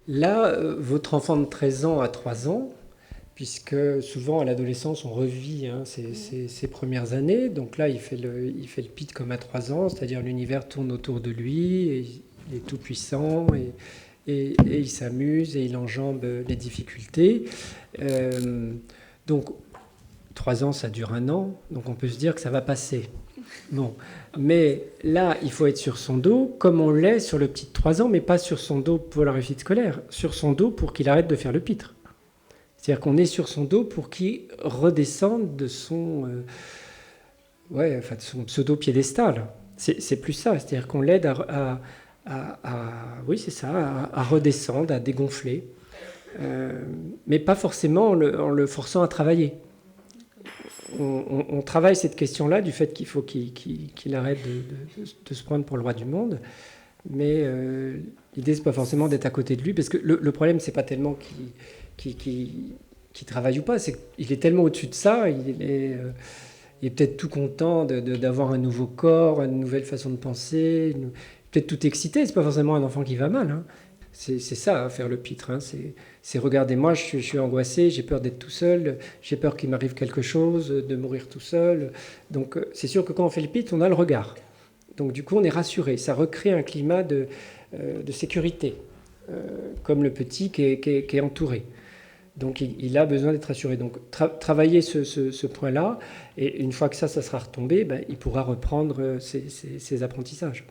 Là, votre enfant de 13 ans a 3 ans, puisque souvent à l'adolescence, on revit hein, ses premières années. Donc là, il fait le pit comme à 3 ans, c'est-à-dire l'univers tourne autour de lui, et il est tout puissant, et il s'amuse, et il enjambe les difficultés. Euh, donc 3 ans, ça dure un an, donc on peut se dire que ça va passer. Bon, mais là, il faut être sur son dos, comme on l'est sur le petit de 3 ans, mais pas sur son dos pour la réussite scolaire, sur son dos pour qu'il arrête de faire le pitre. C'est-à-dire qu'on est sur son dos pour qu'il redescende de de son pseudo-piédestal. C'est plus ça, c'est-à-dire qu'on l'aide oui, c'est ça, à redescendre, à dégonfler, mais pas forcément en le forçant à travailler. On travaille cette question-là du fait qu'il faut qu'il arrête de se prendre pour le roi du monde. Mais l'idée, c'est pas forcément d'être à côté de lui, parce que le problème, c'est pas tellement qu'il travaille ou pas, c'est qu'il est tellement au-dessus de ça, il est peut-être tout content d'avoir un nouveau corps, une nouvelle façon de penser, peut-être tout excité. C'est pas forcément un enfant qui va mal, hein. C'est ça, hein, faire le pitre. Hein. C'est regardez-moi, je suis angoissé, j'ai peur d'être tout seul, j'ai peur qu'il m'arrive quelque chose, de mourir tout seul. Donc c'est sûr que quand on fait le pitre, on a le regard. Donc du coup, on est rassuré. Ça recrée un climat de sécurité, comme le petit qui est entouré. Donc il a besoin d'être rassuré. Donc travailler ce point-là, et une fois que ça sera retombé, ben, il pourra reprendre ses apprentissages.